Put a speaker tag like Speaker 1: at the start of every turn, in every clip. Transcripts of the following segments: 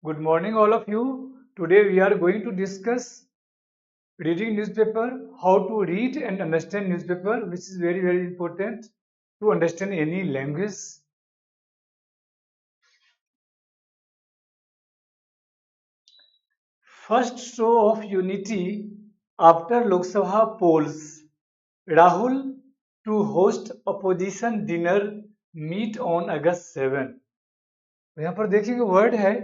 Speaker 1: Good morning, all of you. Today we are going to discuss reading newspaper, how to read and understand newspaper, which is very important to understand any language. First show of unity after Lok Sabha polls. Rahul to host opposition dinner meet on August 7. तो यहाँ पर देखिए word है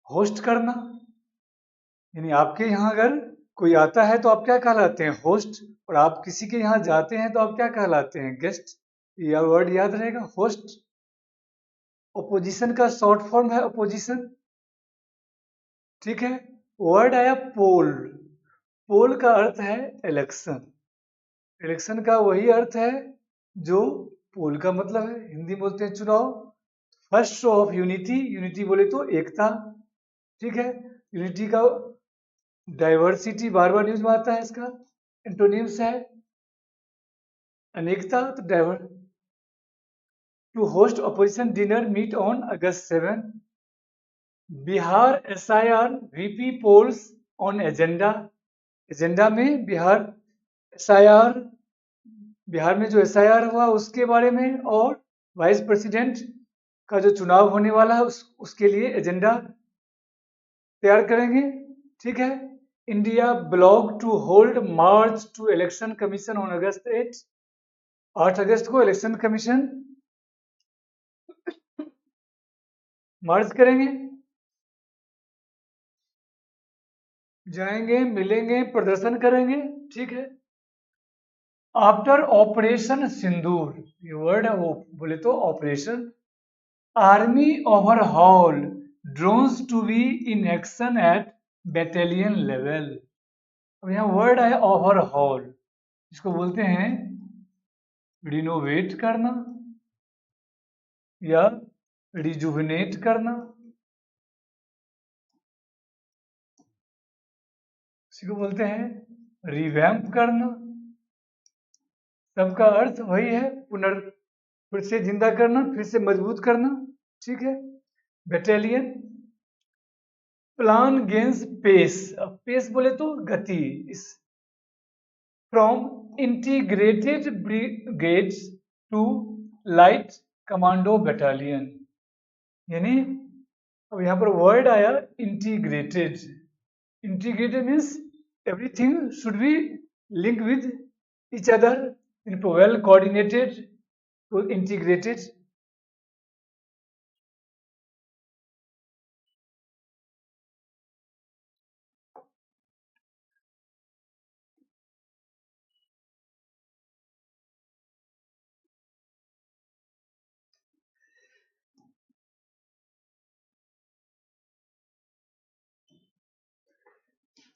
Speaker 1: host करना, यानी आपके यहाँ अगर कोई आता है तो आप क्या कहलाते हैं, होस्ट। और आप किसी के यहाँ जाते हैं तो आप क्या कहलाते हैं, गेस्ट। यह वर्ड याद रहेगा, होस्ट। ओपोजिशन का शॉर्ट फॉर्म है ओपोजिशन, ठीक है। वर्ड आया पोल। पोल का अर्थ है इलेक्शन। इलेक्शन का वही अर्थ है जो पोल का मतलब है, हिंदी में बोलते हैं चुनाव। First show off unity, unity बोले तो एकता, ठीक है। यूनिटी का डाइवर्सिटी बार बार न्यूज में आता है, इसका एंटोनिम्स है अनेकता, तो डाइवर। To host opposition dinner meet on August 7। Bihar SIR VP polls on agenda. Agenda में बिहार SIR, बिहार में जो SIR हुआ उसके बारे में, और वाइस प्रेसिडेंट का जो चुनाव होने वाला है उसके लिए एजेंडा तैयार करेंगे, ठीक है। India bloc to hold march to election commission on August 8। 8 अगस्त को इलेक्शन कमीशन मार्च करेंगे, जाएंगे, मिलेंगे, प्रदर्शन करेंगे, ठीक है। आफ्टर ऑपरेशन सिंदूर, ये वर्ड है वो बोले तो operation. Army overhaul drones to be in action at battalion level. अब यहाँ वर्ड है ओवरहॉल, इसको बोलते हैं रिनोवेट करना या रिजुविनेट करना, इसको बोलते हैं रिवैम्प करना। सबका अर्थ वही है, फिर से जिंदा करना, फिर से मजबूत करना, ठीक है। बैटेलियन। प्लान गेन्स पेस, अब पेस बोले तो गति। इस from integrated brigades to light commando battalion, यानी अब यहाँ पर वर्ड आया integrated. Integrated means everything should be linked with each other in well coordinated to integrated.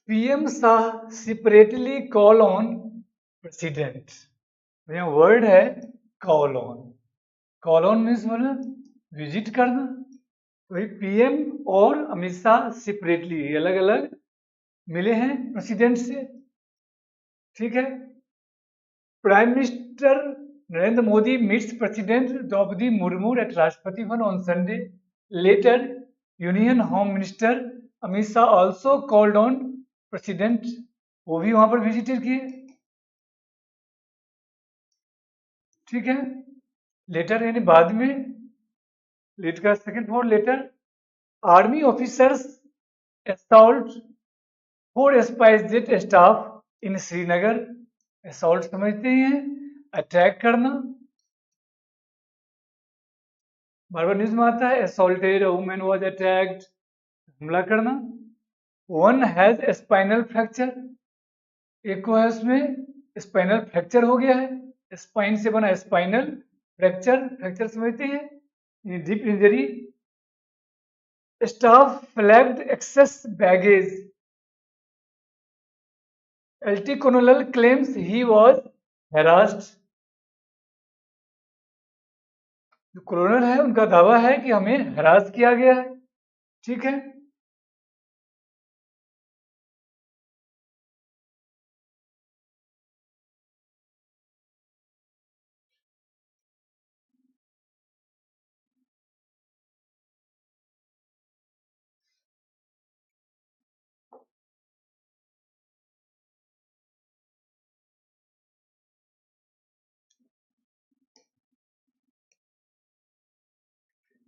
Speaker 1: PM Shah separately call on president, यहाँ वर्ड है call on. Call on means मतलब visit करना। वही PM और अमित शाह सेपरेटली अलग अलग मिले हैं प्रेसिडेंट से, ठीक है। Prime minister Narendra Modi meets president Droupadi Murmu at Rashtrapati Bhavan on Sunday. Later union home minister Amit Shah also called on president, वो भी वहां पर विजिट किए, ठीक है। लेटर यानी बाद में, लेट का second for later. Army officers assault 4 SpiceJet staff in Srinagar. Assault समझते हैं अटैक करना, बार बार न्यूज में आता है असॉल्टेड, वुमेन वाज अटैक्ड, हमला करना। वन हैज स्पाइनल फ्रैक्चर, एक को है उसमें स्पाइनल फ्रैक्चर हो गया है, स्पाइन से बना स्पाइनल फ्रैक्चर, फ्रैक्चर समझते हैं deep injury. Staff flagged excess baggage. LT colonel claims he was harassed। जो कोलोनल है उनका दावा है कि हमें हरास किया गया है, ठीक है।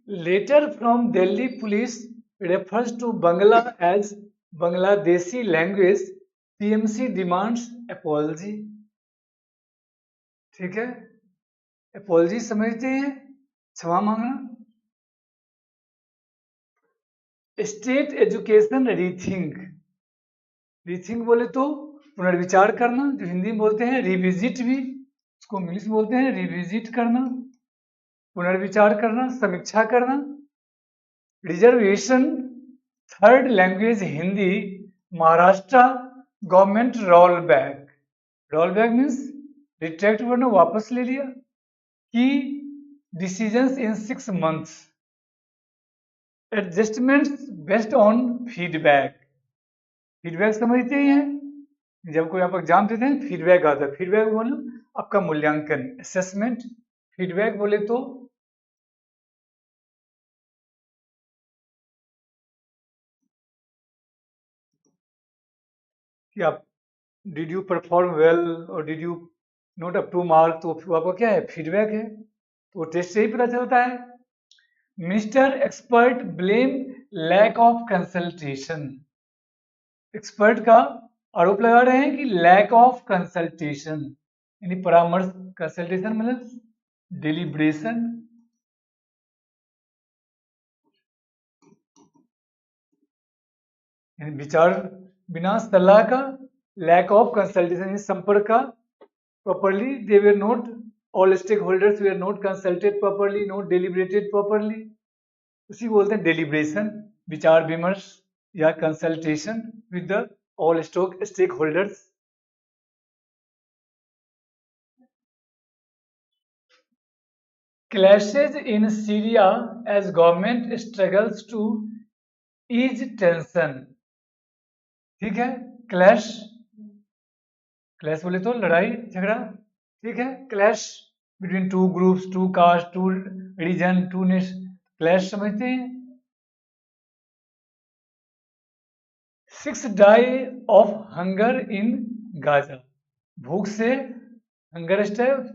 Speaker 1: Letter from Delhi police refers to Bangla as Bangladeshi language. PMC demands apology. ठीक है, apology समझते हैं, क्षमा मांगना. State education rethink. रीथिंक बोले तो पुनर्विचार करना, जो हिंदी में बोलते हैं रिविजिट भी, उसको इंग्लिश में बोलते हैं रिविजिट करना, पुनर्विचार करना, समीक्षा करना. Reservation third language Hindi, Maharashtra government roll back. Roll back means retract करना, वापस ले लिया. की decisions in 6 months. Adjustments based on feedback. Feedback समझते ही हैं, जब कोई आप एग्जाम देते हैं फीडबैक आता है. फीडबैक बोलो आपका मूल्यांकन, असेसमेंट. फीडबैक बोले तो कि आप did you perform well or did you not up to mark, तो आपका क्या है, फीडबैक है. तो टेस्ट से ही पता चलता है. Mister expert blame lack of consultation. Expert का आरोप लगा रहे हैं कि लैक ऑफ कंसल्टेशन, यानी परामर्श. कंसल्टेशन मतलब डिलिब्रेशन. यानी विचार बिना सलाह का. लैक ऑफ कंसल्टेशन संपर्क का. properly they were not, all stakeholders were not consulted properly, not deliberated properly. उसी बोलते हैं deliberation, विचार विमर्श या consultation with the all stakeholders. Clashes in Syria as government struggles to ease tension. ठीक है, क्लैश. क्लैश बोले तो लड़ाई झगड़ा. ठीक है, clash between two groups, two caste, two region, two nation. Clash समझते हैं. 6 die of hunger in Gaza. भूख से, हंगर स्ट्राइक,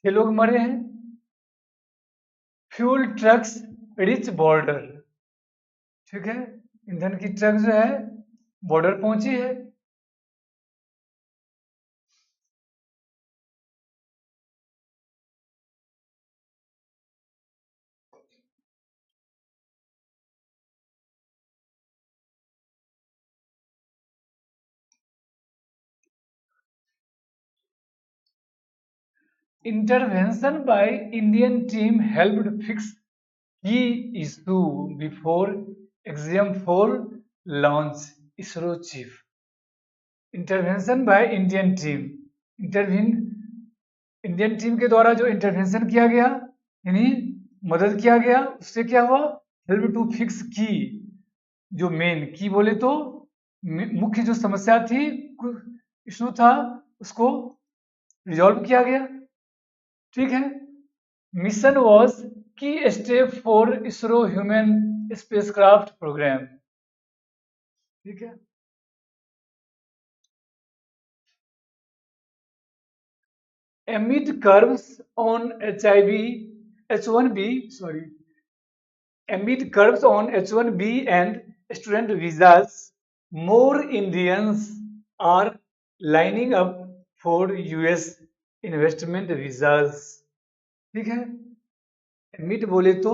Speaker 1: 6 लोग मरे हैं. Fuel trucks reach border. ठीक है, ईंधन की ट्रक जो है बॉर्डर पहुंची है. Intervention by Indian team helped fix key issue before exam 4 launch. ISRO chief. Intervention by Indian team. Indian team के द्वारा जो इंटरवेंशन किया गया, यानी मदद किया गया, उससे क्या हुआ, हेल्प टू फिक्स की. जो मेन की बोले तो मुख्य जो समस्या थी, इशू था, उसको रिजॉल्व किया गया. ठीक है. Mission was key step for ISRO human spacecraft programme. ठीक है. amid curves on HIV, H1B, sorry, amid curves on H1B and student visas, more Indians are lining up for US investment visas. ठीक है. Mid बोले तो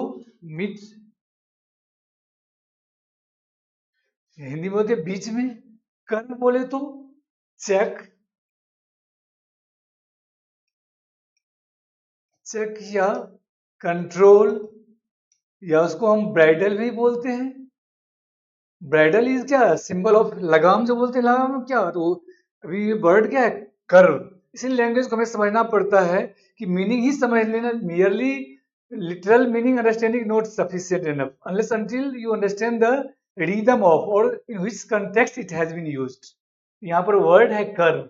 Speaker 1: mid Hindi में बोलते बीच में. Curve बोले तो चेक, चेक या कंट्रोल, या उसको हम ब्राइडल भी बोलते हैं. ब्राइडल इज क्या, सिंबल ऑफ लगाम जो बोलते हैं. लगाम क्या, तो अभी वर्ड क्या है, कर्व. इसी लैंग्वेज को हमें समझना पड़ता है कि मीनिंग ही समझ लेना. Merely literal meaning understanding not sufficient enough unless until you understand the rhythm of और in which context it has been used. यहाँ पर वर्ड है कर्व.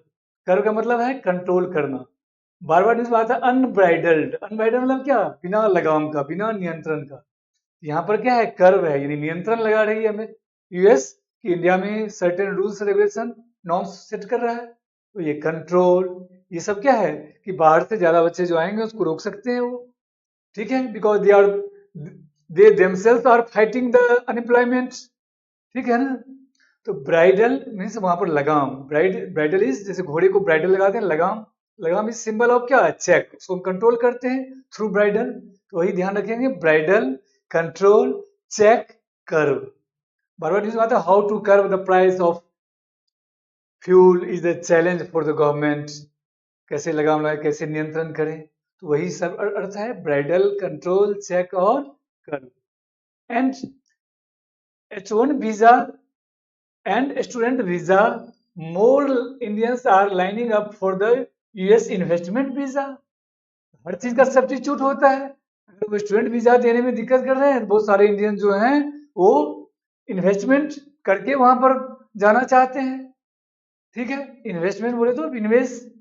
Speaker 1: कर्व का मतलब है कंट्रोल करना. बार बार इसमें आता है अनब्राइडल्ड. अनब्राइडल्ड मतलब क्या, बिना लगाम का, बिना नियंत्रण का. यहाँ पर क्या है, कर्व है, यानी नियंत्रण लगा रही है हमें यूएस कि इंडिया में certain rules regulation norms set कर रहा है. तो ये कंट्रोल, ये सब क्या है कि बाहर से ज्यादा बच्चे जो आएंगे उसको रोक सकते हैं वो. ठीक है, because they are they themselves are fighting the unemployment, ठीक है ना। तो ब्राइडल मीन्स वहां पर लगाम, ब्राइडल इज जैसे घोड़े को ब्राइडल लगाते हैं, लगाम, लगाम इज सिंबल ऑफ क्या, चेक, उसको हम कंट्रोल करते हैं थ्रू ब्राइडल, तो वही ध्यान रखेंगे, ब्राइडल, कंट्रोल, चेक, कर्व। बार बार यूज आता है, how to curb the price of fuel is the challenge for the government, कैसे लगाम लगाए, कैसे नियंत्रण करें, तो वही सब अर्थ है, ब्राइडल, कंट्रोल, चेक और curve. And H1 visa and student visa, more Indians are lining up for the US investment visa। हर चीज का सब्स्टिट्यूट होता है, अगर वो स्टूडेंट वीजा देने में दिक्कत कर रहे हैं, बहुत सारे इंडियन जो हैं वो इन्वेस्टमेंट करके वहां पर जाना चाहते हैं, ठीक है। इन्वेस्टमेंट बोले तो invest,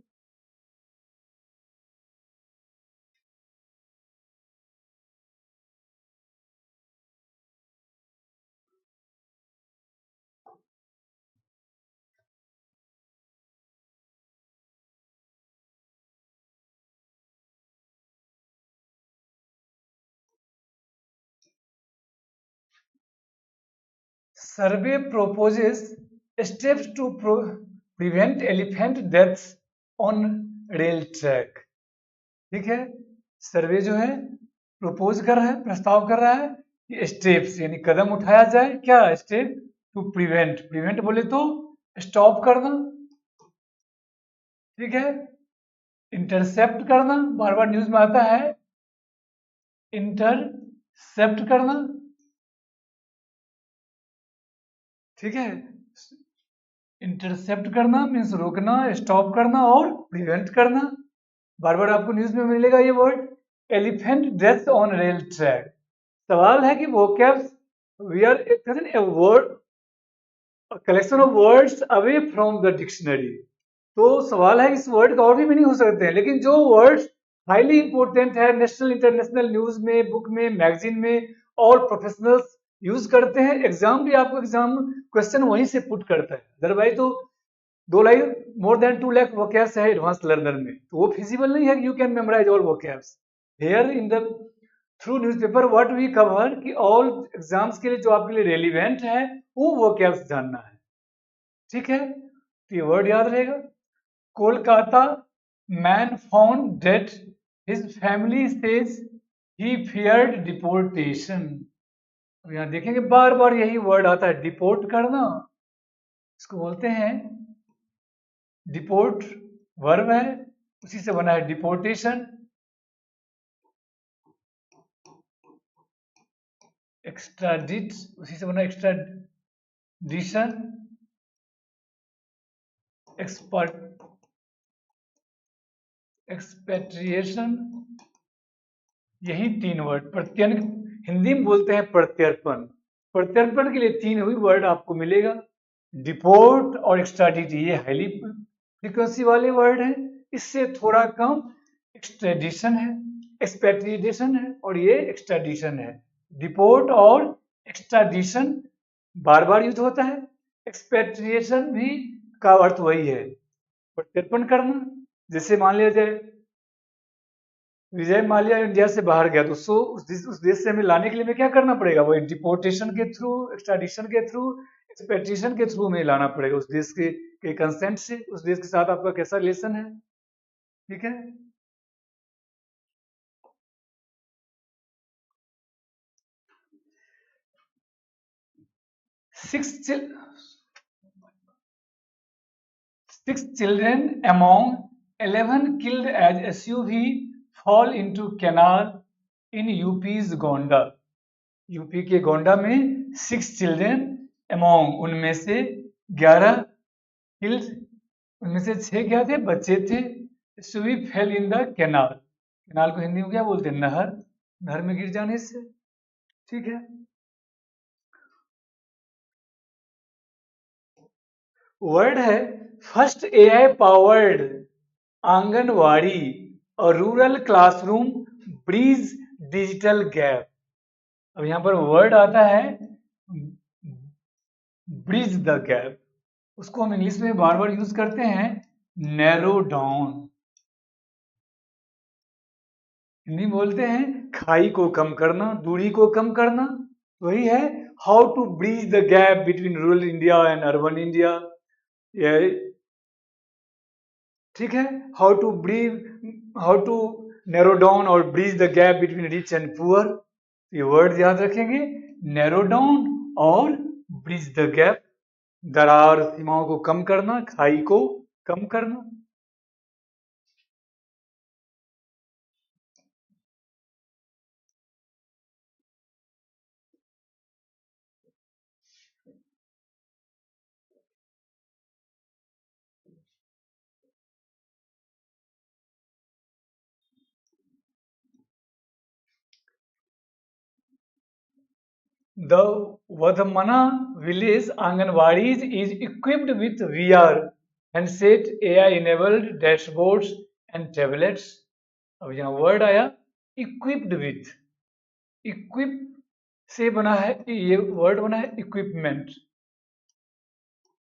Speaker 1: survey proposes steps to prevent elephant deaths on rail track, ठीक है। सर्वे जो है प्रपोज कर रहा है, प्रस्ताव कर रहा है कि स्टेप्स यानी कदम उठाया जाए, क्या स्टेप, टू प्रिवेंट, प्रिवेंट बोले तो स्टॉप करना, ठीक है, इंटरसेप्ट करना, बार बार न्यूज में आता है इंटरसेप्ट करना, ठीक है। इंटरसेप्ट करना मीन्स रोकना, स्टॉप करना और प्रिवेंट करना। बार बार आपको न्यूज में मिलेगा ये word, elephant death on rail track. सवाल है कि vocabs we are a word, a collection of words away from the dictionary। तो सवाल है इस वर्ड का और भी मीनिंग हो सकते हैं, लेकिन जो वर्ड्स हाईली इंपॉर्टेंट है, नेशनल इंटरनेशनल न्यूज में, बुक में, मैगजीन में, और प्रोफेशनल्स यूज करते हैं, एग्जाम भी आपको एग्जाम क्वेश्चन वहीं से पुट करता है, अदरवाइज तो 2 lakh more than 2 lakh vocabs है एडवांस लर्नर में, तो वो फिजिबल नहीं है कि you can memorise all vocabs। Here in the through newspaper what we cover कि ऑल एग्जाम्स के लिए जो आपके लिए रेलिवेंट है वो vocabs जानना है, ठीक है। तो ये वर्ड याद रहेगा। Kolkata man found dead, his family says he feared deportation. अब यहाँ देखेंगे बार बार यही वर्ड आता है, डिपोर्ट करना, इसको बोलते हैं डिपोर्ट, वर्ब है, उसी से बना है डिपोर्टेशन। एक्स्ट्राडिट, उसी से बना एक्स्ट्राडिशन। एक्सपर्ट, एक्सपेट्रिएशन, यही 3 वर्ड। प्रत्यन हिंदी में बोलते हैं प्रत्यर्पण, प्रत्यर्पण के लिए 3 हुई वर्ड आपको मिलेगा, डिपोर्ट और एक्स्ट्राडिट, ये हाईली फ्रीक्वेंसी वाले वर्ड हैं। इससे थोड़ा कम एक्सट्रेडिशन है, एक्सपेट्रिएशन है, और ये एक्स्ट्राडिशन है। डिपोर्ट और एक्स्ट्राडिशन बार बार यूज होता है, एक्सपेट्रिएशन भी का अर्थ वही है, प्रत्यर्पण करना। जैसे मान लिया जाए विजय माल्या इंडिया से बाहर गया, तो उसको उस देश से हमें लाने के लिए हमें क्या करना पड़ेगा, वो डिपोर्टेशन के थ्रू, एक्स्ट्राडिशन के थ्रू, एक्सपेट्रिएशन के थ्रू में लाना पड़ेगा, उस देश के कंसेंट से, उस देश के साथ आपका कैसा रिलेशन है, ठीक है। Six children among 11 killed as SUV fall into canal in UP's Gonda। UP के गोंडा में 6 चिल्ड्रेन अमोंग, उनमें से 11 किल्ड, उनमें से 6 क्या थे, बच्चे थे। SUV fail in the canal, canal को हिंदी में क्या बोलते हैं, नहर, नहर में गिर जाने से, ठीक है। वर्ड है फर्स्ट AI पावर्ड आंगनवाड़ी और rural classroom bridge digital gap. अब यहां पर वर्ड आता है ब्रिज द गैप, उसको हम इंग्लिश में बार बार यूज करते हैं नैरो डाउन, हिंदी बोलते हैं खाई को कम करना, दूरी को कम करना, वही है how to bridge the gap between rural India and urban India. ठीक है, हाउ टू नैरो डाउन और bridge the gap between rich and poor. ये वर्ड याद रखेंगे, नैरो डाउन और ब्रिज द गैप, दरार सीमाओं को कम करना, खाई को कम करना। The Vadhamana village Anganwadis is equipped with VR, handset, AI-enabled dashboards and tablets. अब यहाँ वर्ड आया equipped with, equip से बना है, ये वर्ड बना है equipment,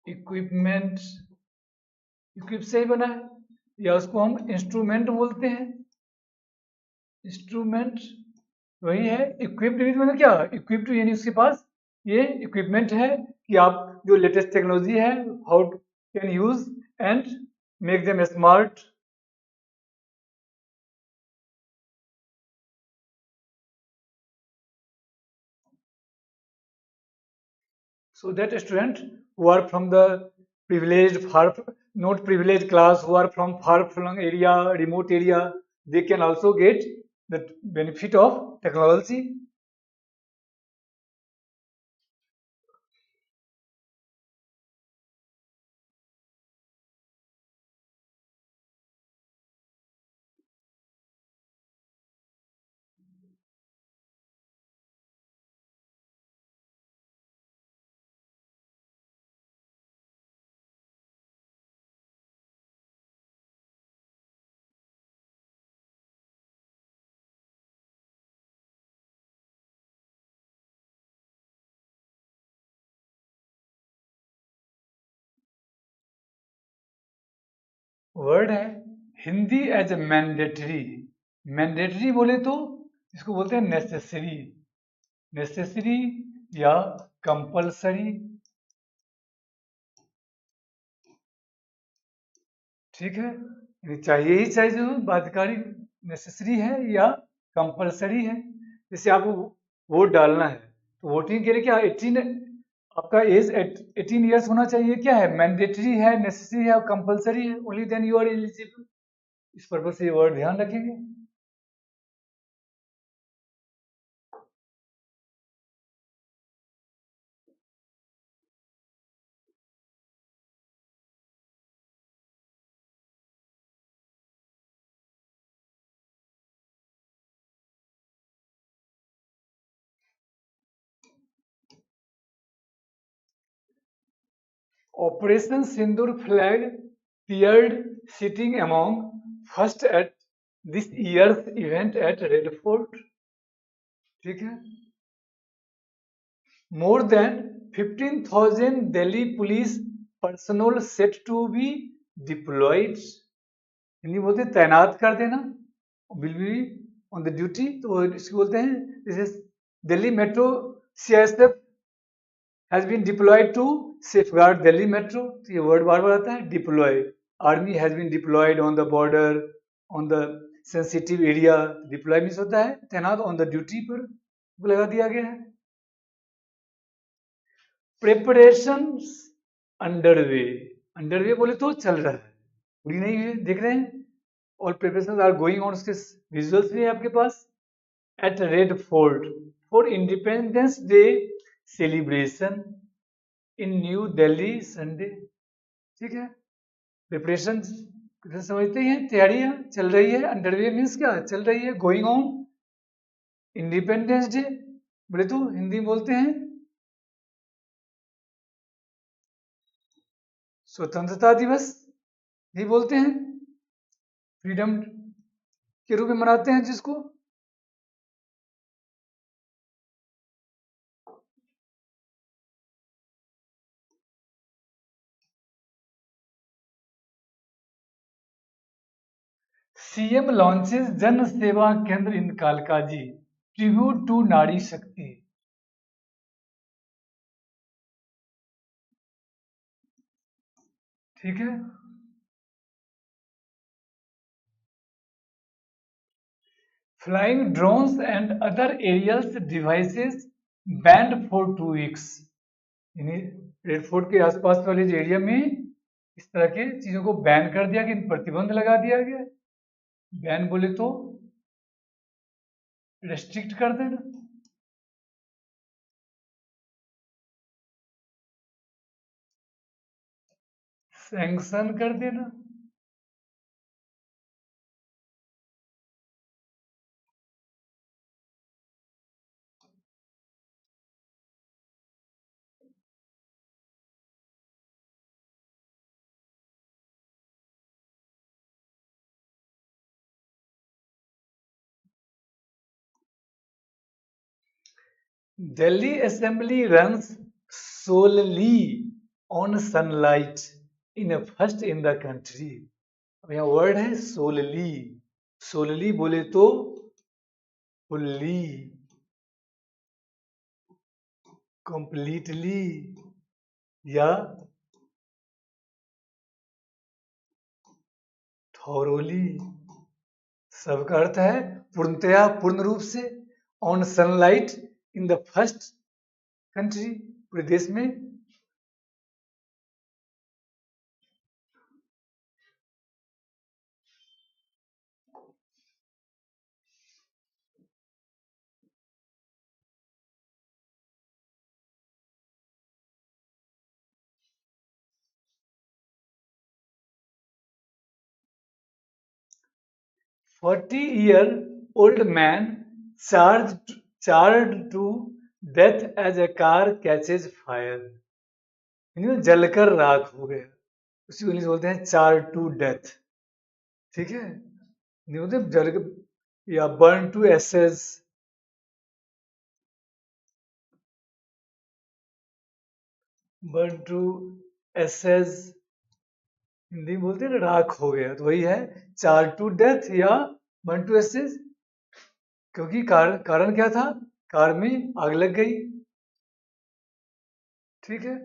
Speaker 1: equipment, equip से ही बना है, या उसको हम इंस्ट्रूमेंट बोलते हैं, इंस्ट्रूमेंट वही है। इक्विप्ड विद मतलब क्या, इक्विप्ड यानी उसके पास ये इक्विपमेंट है कि आप जो लेटेस्ट टेक्नोलॉजी है how can use and make them smart. So that student who are from the privileged far not privileged class, who are from far flung area, remote area, they can also get the benefit of technology. Word है Hindi as a mandatory. Mandatory बोले तो इसको बोलते हैं necessary, necessary या compulsory. ठीक है, चाहिए ही चाहिए, जो बाध्यकारी नेसेसरी है या कंपलसरी है। जैसे आपको वोट डालना है तो वोटिंग के लिए क्या 18, आपका एज 18 ईयर्स होना चाहिए, क्या है मैंडेटरी है, नेसेसरी है और कंपलसरी है, only then you are eligible. इस पर्पज से ये वर्ड ध्यान रखेंगे। Operation Sindoor flag appeared sitting among first at this year's event at Red Fort। ठीक है, more than 15,000 Delhi police personnel set to be deployed। Hindi बोलते हैं तैनात कर देना, will be on the duty, तो इसको बोलते हैं जैसे Delhi metro CISF has been deployed to safeguard Delhi metro, तो ये वर्ड बार बार आता है deploy. Army has been deployed on the border, on the sensitive area. Deploy means होता है तैनात, ऑन द ड्यूटी पर लगा दिया गया है। प्रिपरेशन अंडरवे, अंडरवे बोले तो चल रहा है, पूरी नहीं है, देख रहे हैं, और प्रिपरेशन आर गोइंग ऑन, उसके विजुअल्स भी है आपके पास। At Red Fort for Independence Day celebration in New Delhi Sunday. ठीक है, प्रिपरेशन समझते हैं, तैयारियां चल रही है, अंडरवे मीन्स क्या चल रही है, गोइंग ऑन। इंडिपेंडेंस डे बोले तो हिंदी बोलते हैं स्वतंत्रता दिवस, ये बोलते हैं, फ्रीडम के रूप में मनाते हैं जिसको। सीएम लॉन्चेस जन सेवा केंद्र इन कालकाजी, ट्रिब्यूट टू नारी शक्ति। ठीक है। Flying drones and other aerial devices banned for 2 weeks. यानी रेड फोर्ट के आसपास वाले जो एरिया में इस तरह के चीजों को बैन कर दिया गया, प्रतिबंध लगा दिया गया। बैन बोले तो रेस्ट्रिक्ट कर देना। सैंक्शन कर देना। Delhi Assembly runs solely on sunlight in a first in the country। अब यहाँ वर्ड है solely। solely बोले तो fully, completely या thoroughly। सबका अर्थ है पूर्णतया, पूर्ण रूप से। On sunlight in the first country, पूरे देश में। "40-year-old man charred to death as a car catches fire"। यानी वो जलकर राख हो गया। उसी को इंग्लिश बोलते हैं चार टू डेथ। ठीक है। नहीं बोलते जल, या burn to ashes. Burn to ashes Hindi में बोलते हैं ना, राख हो गया, तो वही है चार टू डेथ या बर्न टू एसेस। क्योंकि कारण क्या था? कार में आग लग गई। ठीक है।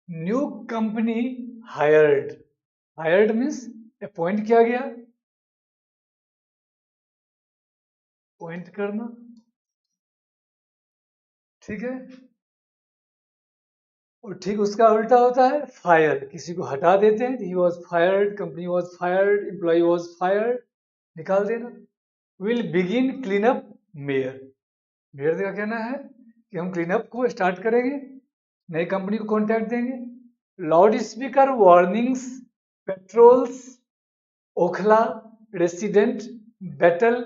Speaker 1: New company hired. Hired means appoint किया गया, अपॉइंट करना। ठीक है। और ठीक उसका उल्टा होता है फायर, किसी को हटा देते हैं। He was fired, company was fired, employ was fired, निकाल देना। Will begin clean up mayor. Mayor का कहना है कि हम क्लीन अप को स्टार्ट करेंगे, नई कंपनी को कॉन्टैक्ट देंगे। Loudspeaker warnings patrols Okhla resident battle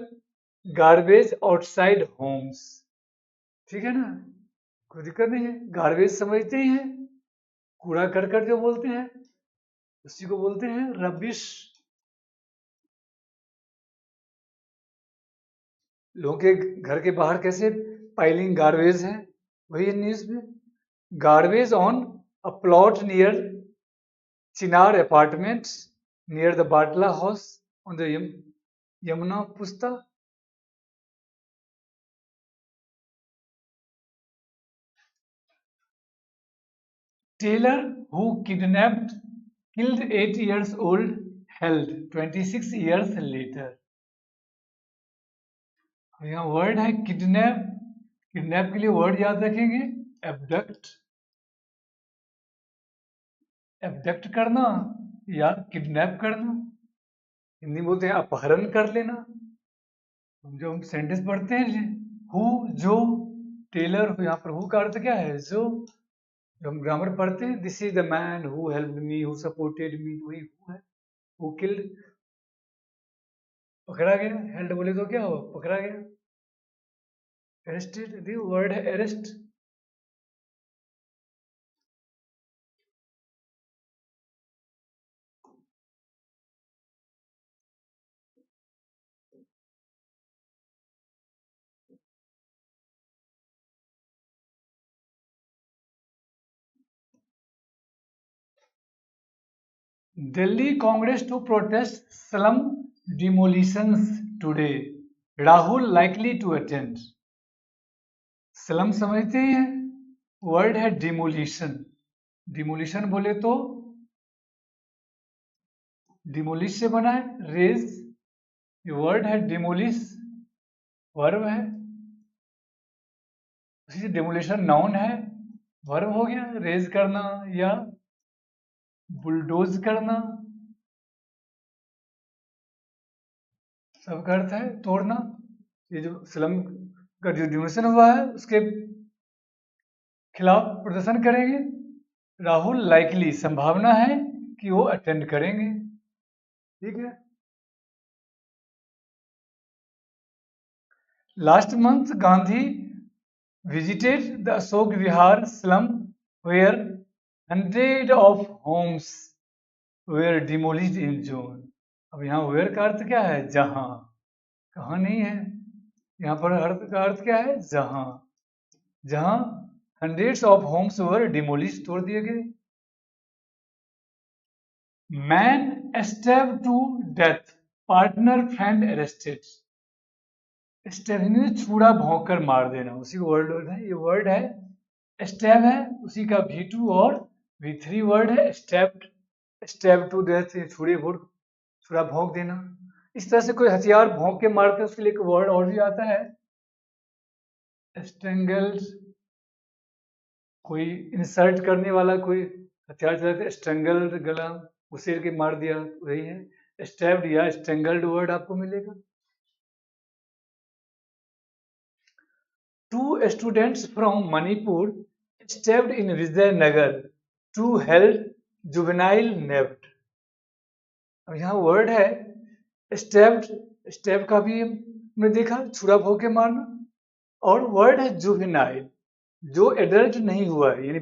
Speaker 1: garbage outside homes. ठीक है ना, कोई दिक्कत नहीं है। गार्बेज समझते ही हैं, कूड़ा करकट जो बोलते हैं उसी को बोलते हैं रबिश। लोगों के घर के बाहर कैसे पाइलिंग गार्बेज है, वही है न्यूज में। Garbage on a plot near Chinar apartments near the Batla House on the Yamuna Pushta. Tailor who kidnapped killed 8 years old held 26 years later। यहाँ वर्ड है किडनैप। किडनैप के लिए वर्ड याद रखेंगे एबडक्ट। एबडक्ट करना या किडनैप करना। हिंदी बोलते हैं अपहरण कर लेना। जो हम सेंटेंस पढ़ते हैं हु जो, टेलर यहाँ पर हु का अर्थ क्या है? जो हम ग्रामर पढ़ते हैं, this is the man who helped me, who supported me, वही हु है। हु किल्ड, पकड़ा गया। हेल्ड बोले तो क्या हो, पकड़ा गया। अरेस्टेड, वर्ड है arrest. Delhi Congress to protest slum demolitions today. Rahul likely to attend. Slum समझते हैं, वर्ड है डिमोलिशन. डिमोलिशन बोले तो डिमोलिश से बना है रेज. ये वर्ड है डिमोलिश, वर्ब है. उसी से डिमोलिशन नाउन है, वर्ब हो गया. रेज करना या बुलडोज करना, सबका अर्थ है तोड़ना. ये जो स्लम का जो डिमोलिशन हुआ है उसके खिलाफ प्रदर्शन करेंगे. राहुल लाइकली, संभावना है कि वो अटेंड करेंगे. ठीक है. Last month Gandhi visited the Ashok Vihar slum where hundreds of homes were demolished in June. अब यहाँ where का अर्थ क्या है? जहां. कहाँ नहीं है. यहाँ पर अर्थ का अर्थ क्या है? जहां. जहां hundreds of homes were demolished, तोड़ दिए गए. Man stabbed to death, partner friend arrested. Stab छुरा भोंक कर मार देना, उसी को वर्ड है. ये वर्ड है स्टैब है, उसी का V2 और V3 वर्ड है स्टैब्ड. स्टैब टू डेथ, छुरा भोंक देना. इस तरह से कोई हथियार भोंक के मारते हैं उसके लिए एक वर्ड और भी आता है स्ट्रेंगल्ड. कोई इंसल्ट करने वाला कोई हथियार चलाते, स्ट्रेंगल्ड, गला उसेर के मार दिया, वही है. स्टैब्ड या स्ट्रेंगल्ड वर्ड आपको मिलेगा. Two students from Manipur stabbed in Vijayanagar to held juvenile nabbed. अब यहाँ वर्ड है स्टेप्ड. स्टेप का भी हमने देखा, छुरा भोंक के मारना. और वर्ड है जुवेनाइल, जो एडल्ट नहीं हुआ है, यानी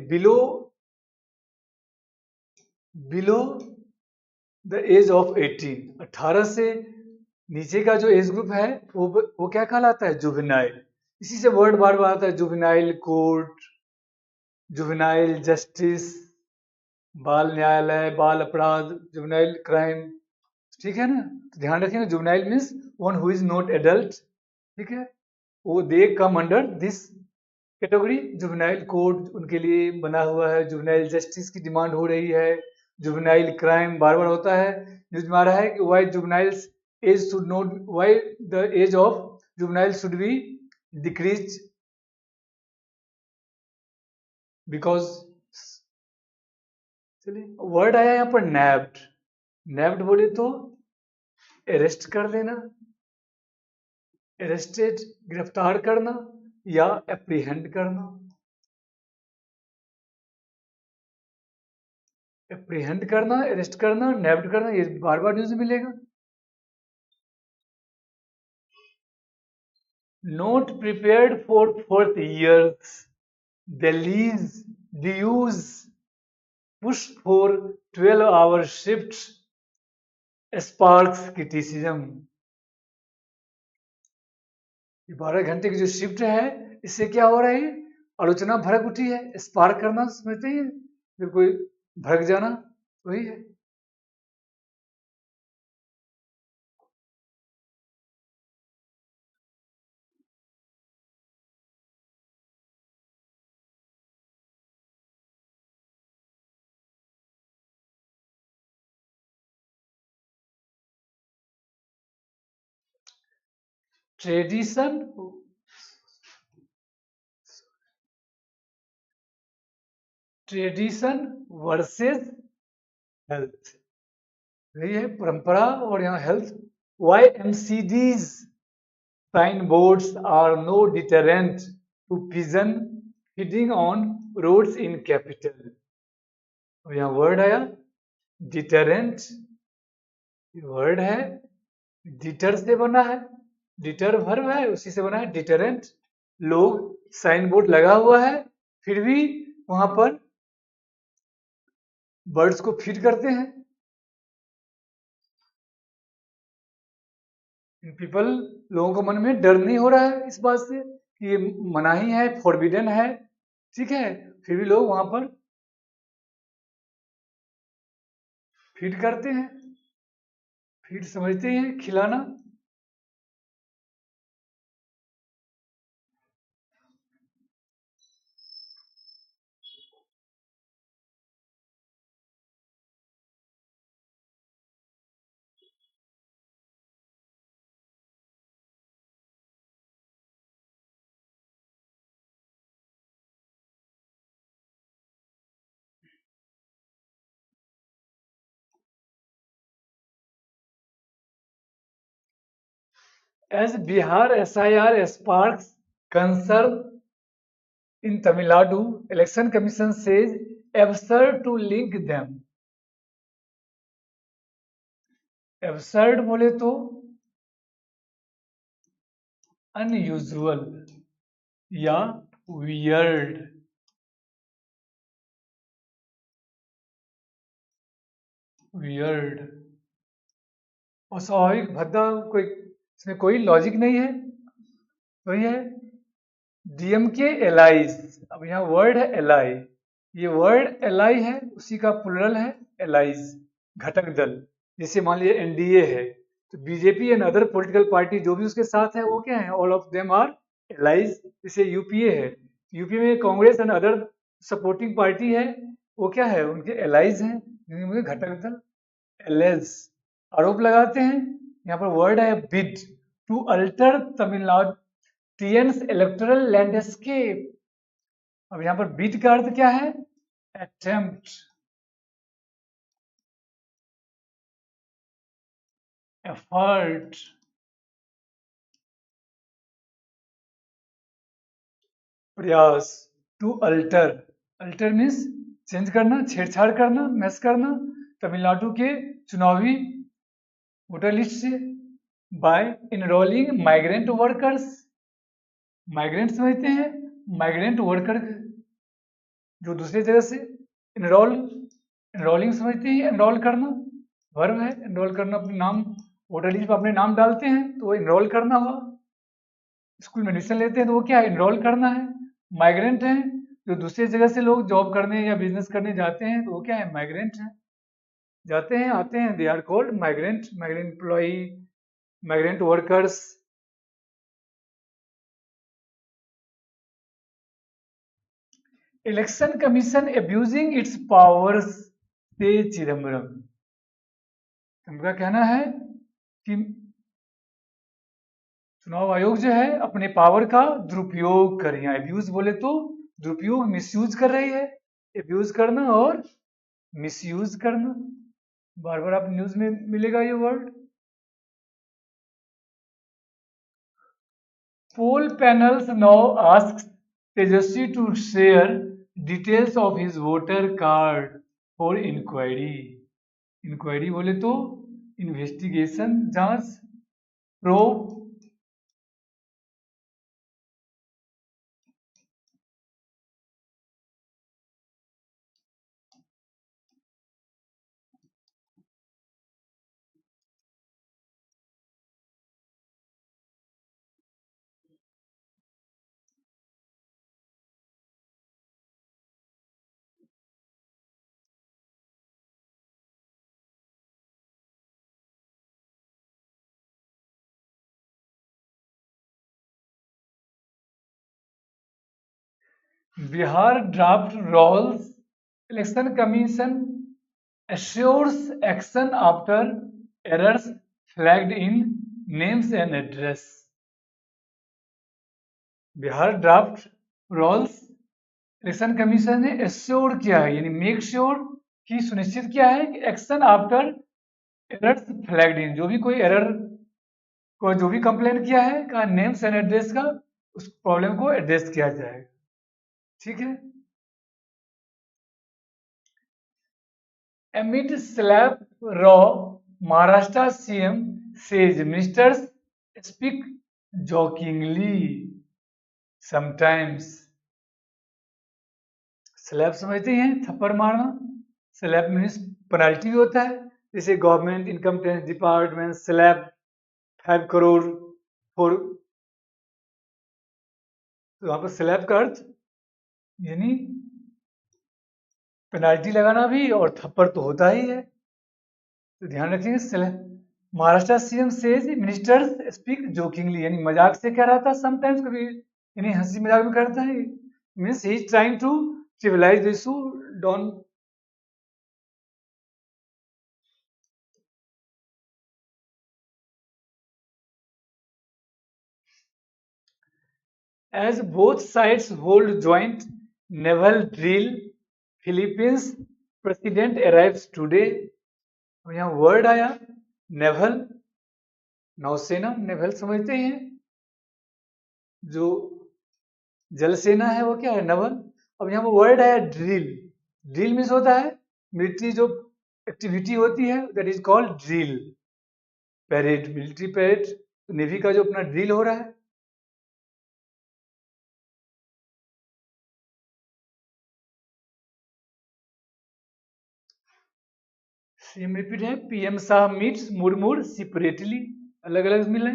Speaker 1: बिलो द एज ऑफ 18. 18 से नीचे का जो एज ग्रुप है वो क्या कहलाता है? जुवेनाइल. इसी से वर्ड बार बार आता है जुवेनाइल कोर्ट, जुवेनाइल जस्टिस, बाल न्यायालय, बाल अपराध, जुवेनाइल क्राइम. ठीक है ना. तो ध्यान रखिए, juvenile means one who is not adult. ठीक है. वो they come under this category. Juvenile court उनके लिए बना हुआ है. जुवेनाइल जस्टिस की डिमांड हो रही है. जुवेनाइल क्राइम बार बार होता है. न्यूज में आ रहा है कि why juveniles age should not, why the age of juvenile should be decrease, because. चलिए, वर्ड आया यहाँ पर नैब्ड. नैब्ड बोले तो अरेस्ट कर देना, अरेस्टेड गिरफ्तार करना या एप्रीहेंड करना. एप्रीहेंड करना, अरेस्ट करना, नैब्ड करना, ये बार बार न्यूज मिलेगा. Not prepared for 4th years, Delhi's DUs push for 12-hour shifts sparks criticism. 12 घंटे की जो शिफ्ट है, इससे क्या हो रहा है? आलोचना भड़क उठी है. स्पार्क करना समझते हैं, फिर कोई भड़क जाना, वही है. Tradition versus health. यही है परंपरा और यहाँ health. YMCDs signboards are no deterrent to pigeon feeding on roads in capital. और यहाँ वर्ड आया डिटरेंट. वर्ड है डिटर से बना है, डिटर वर्ब है, उसी से बना है डिटरेंट. लोग साइन बोर्ड लगा हुआ है, फिर भी वहां पर बर्ड्स को फीड करते हैं. पीपल, लोगों को मन में डर नहीं हो रहा है इस बात से कि ये मनाही है, फॉरबिडन है. ठीक है, फिर भी लोग वहां पर फीड करते हैं, फीड समझते हैं खिलाना। As Bihar SIR sparks concern in Tamil Nadu, Election Commission says absurd to link them. Absurd बोले तो unusual या weird। weird और स्वाभाविक भद्दा, कोई इसमें कोई लॉजिक नहीं है। तो ये डीएमके एलाइज। अब यहाँ वर्ड है एलाई, ये वर्ड एलाई है, उसी का प्लुरल है एलाइज, घटक दल। जैसे मान लीजिए एनडीए है, तो BJP and other political party जो भी उसके साथ है वो क्या है, all of them are allies. जैसे यूपीए है, यूपी में Congress and other supporting party है, वो क्या है, उनके एलाइज हैं, जिनमें घटक दल एलेज। आरोप लगाते हैं, यहाँ पर वर्ड है bid to alter Tamil Nadu TN's electoral landscape. अब यहाँ पर बिड का अर्थ क्या है, अटेम्प्ट, एफर्ट। प्रयास, to alter, alter means change करना, छेड़छाड़ करना, मैस करना तमिलनाडु के चुनावी वोटर लिस्ट से। By enrolling migrant workers, migrant समझते हैं, माइग्रेंट वर्कर जो दूसरी जगह से। इनरोल, इनरोलिंग समझते हैं, एनरोल करना वर्ब है, एनरोल करना, अपने नाम वोटर लिस्ट में अपने नाम डालते हैं तो वो इनरोल करना हुआ। स्कूल में एडमिशन लेते हैं तो वो क्या है, इनरोल करना है। माइग्रेंट हैं जो दूसरी जगह से लोग जॉब करने या बिजनेस करने जाते हैं तो वो क्या है, माइग्रेंट हैं, जाते हैं आते हैं, they are called migrant, migrant employee, migrant workers. Election commission abusing its powers says Chidambaram. उनका कहना है कि चुनाव आयोग जो है अपने पावर का दुरुपयोग कर रही है। अब्यूज बोले तो दुरुपयोग, मिसयूज कर रही है, अब्यूज करना और मिसयूज करना, बार बार आप न्यूज में मिलेगा ये word. Poll panels now ask Tejashwi to share details of his voter card for inquiry. Inquiry बोले तो इन्वेस्टिगेशन, जांच, probe. Bihar draft rules, election commission assures action after errors flagged in names and address। Bihar draft rules election commission ने assure किया है, यानी make sure की सुनिश्चित किया है कि एक्शन आफ्टर एरर्स फ्लैग्ड इन, जो भी कोई एरर को जो भी कंप्लेन किया है का नेम्स एंड एड्रेस का उस प्रॉब्लम को एड्रेस किया जाएगा। ठीक है। Amid slap raw, Maharashtra CM says ministers speak jokingly sometimes। Slab समझते हैं, थप्पड़ मारना। स्लैब मीन्स पेनल्टी भी होता है, जैसे government income tax department slab 5 crore for, तो वहां पर स्लैब का अर्थ यानी पेनाल्टी लगाना भी, और थप्पड़ तो होता ही है। तो ध्यान रखेंगे। Maharashtra CM says ministers speak jokingly, यानी मजाक से कह रहा था, समटाइम्स कभी यानी हंसी मजाक में करता है, means he is trying to trivialize the issue. Don't. As both sides hold joint naval drill, Philippines president arrives today. अब यहाँ वर्ड आया नेवल, नौसेना, नेवल समझते हैं, जो जल सेना है वो क्या है, नवल। अब यहाँ पर वर्ड आया ड्रिल। ड्रिल मीन्स होता है मिलिट्री जो एक्टिविटी होती है, that is called drill. Parade, military parade, navy का जो अपना ड्रिल हो रहा है। सेम रिपीट है, पीएम शाह मीट्स मुर्मूर सेपरेटली, अलग अलग मिले।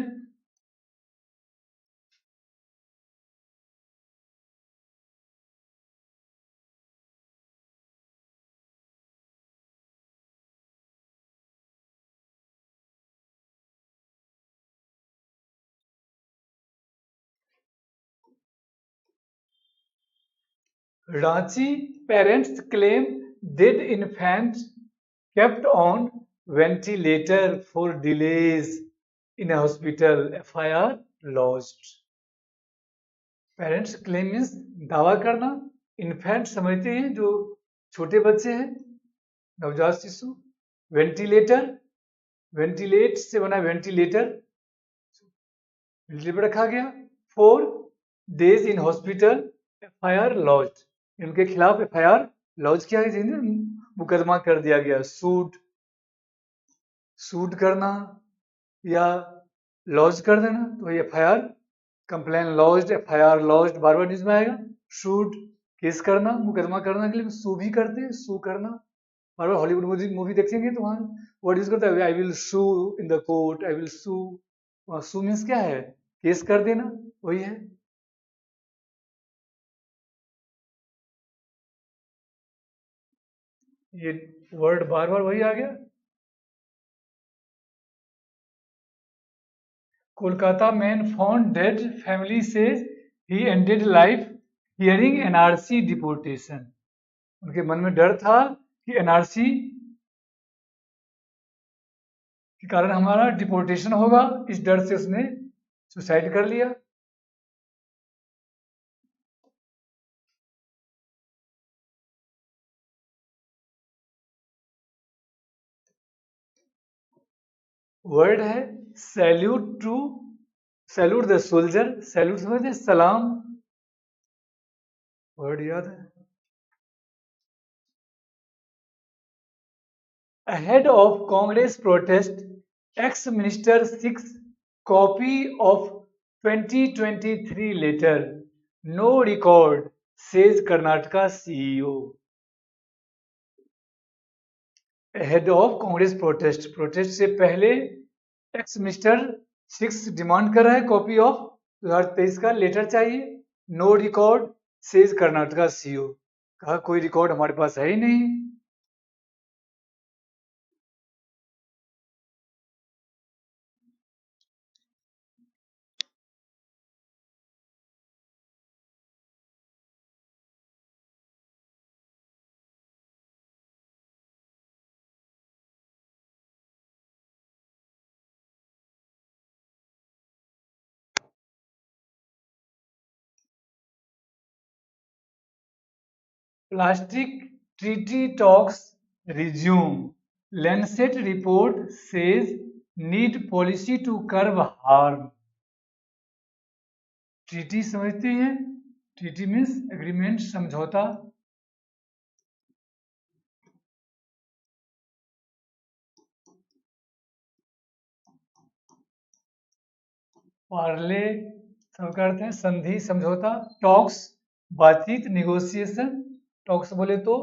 Speaker 1: Ranchi parents claim dead infant kept on ventilator for delays in a hospital, FIR lodged. Parents claim means दावा करना, इन्फेंट समझते हैं जो छोटे बच्चे हैं, नवजात शिशु। वेंटिलेटर, वेंटिलेट से बना वेंटिलेटर, वेंटिलेटर पर रखा गया। 4 days in hospital, FIR lodged, इनके खिलाफ FIR लॉन्च किया गया, मुकदमा कर दिया गया। सूट, सूट करना या लॉन्च कर देना, तो ये FIR, complain launched, FIR launched, बार बार न्यूज में आएगा। शूट, केस करना, मुकदमा करना के लिए सू भी करते हैं, सू करना। बार बार हॉलीवुड मूवी देखेंगे तो वहाँ वर्ड यूज करता है, I will sue in the court, I will sue. Sue means क्या है, केस कर देना, वही है। ये वर्ड बार बार वही आ गया। Kolkata man found dead, family says he ended life hearing NRC deportation. उनके मन में डर था कि एनआरसी के कारण हमारा डिपोर्टेशन होगा, इस डर से उसने सुसाइड कर लिया। वर्ड है salute to, salute the soldier, salute समझते हैं, सलाम, वर्ड याद है। Ahead of Congress protest, ex-minister seeks copy of 2023 letter. No record, says Karnataka CEO. Ahead of Congress protest, protest से पहले एक्स मिनिस्टर सिक्स डिमांड कर रहा है कॉपी ऑफ 2023 का लेटर चाहिए। No record, says Karnataka CO, कहा कोई रिकॉर्ड हमारे पास है ही नहीं। Plastic treaty talks resume. Lancet report says need policy to curb harm. Treaty समझते हैं, ट्रीटी मीन्स एग्रीमेंट, समझौता। पार्ले सब करते हैं, संधि, समझौता। टॉक्स, बातचीत, निगोशिएशन। टॉक्स बोले तो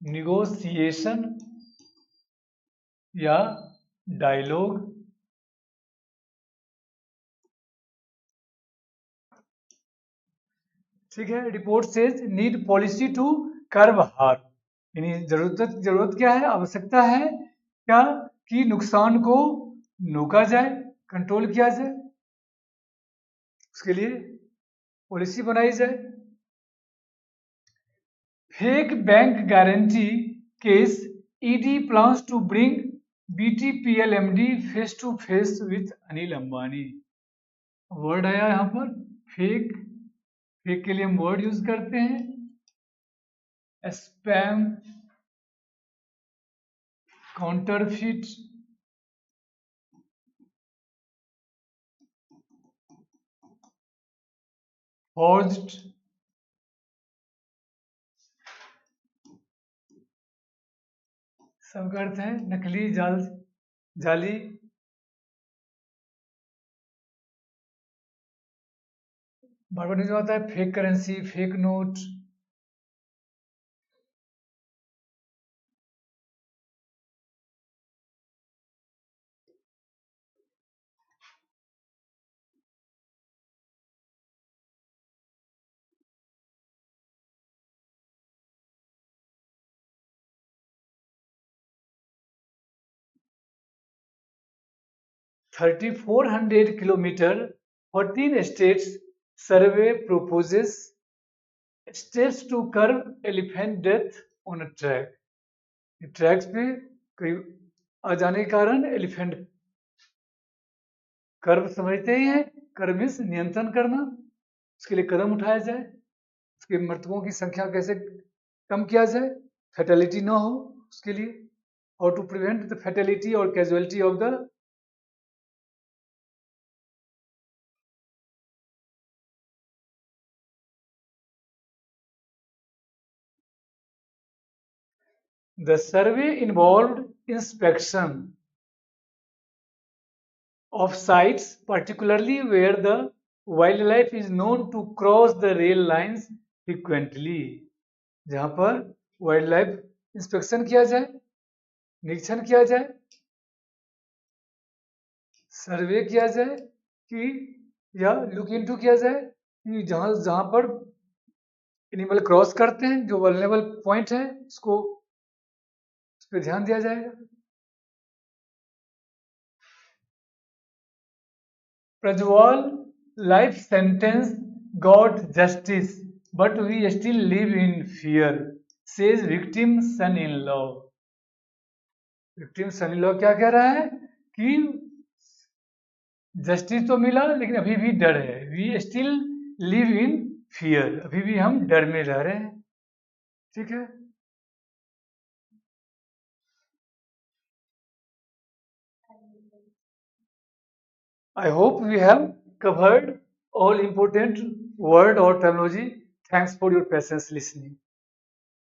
Speaker 1: निगोशिएशन या डायलॉग। ठीक है। Report says need policy to curb harm, यानी जरूरत क्या है, आवश्यकता है क्या, कि नुकसान को रोका जाए, कंट्रोल किया जाए, उसके लिए पॉलिसी बनाई जाए। Fake bank guarantee case, ED plans to bring BTPL MD face to face with Anil Ambani. Word आया यहाँ पर फेक, फेक के लिए हम वर्ड यूज करते हैं स्पैम, काउंटरफिट, फॉर्ज्ड, सबका अर्थ है नकली, जाली। बार बार जो आता है fake currency, fake note. $3,400 14 states survey proposes steps to curb elephant death on a track। Tracks पे कई आ जाने के कारण एलिफेंट, कर्व समझते ही हैं, कर्व मीन्स नियंत्रण करना, उसके लिए कदम उठाया जाए, उसके मृतकों की संख्या कैसे कम किया जाए, फैटेलिटी ना हो, उसके लिए how to prevent the fatality और casualty of the survey involved inspection of sites, particularly where the wildlife is known to cross the rail lines frequently। जहां पर वाइल्ड लाइफ इंस्पेक्शन किया जाए, निरीक्षण किया जाए, सर्वे किया जाए कि या लुक इनटू किया जाए कि जहां जहां पर एनिमल क्रॉस करते हैं, जो वल्नरेबल पॉइंट है, उसको उस पर ध्यान दिया जाएगा। Prajwal life sentence got justice but we still live in fear, says victim son in law. Victim son in law क्या कह रहा है कि जस्टिस तो मिला लेकिन अभी भी डर है, we still live in fear, अभी भी हम डर में रह रहे हैं। ठीक है, I hope we have covered all important word or terminology. Thanks for your patience listening.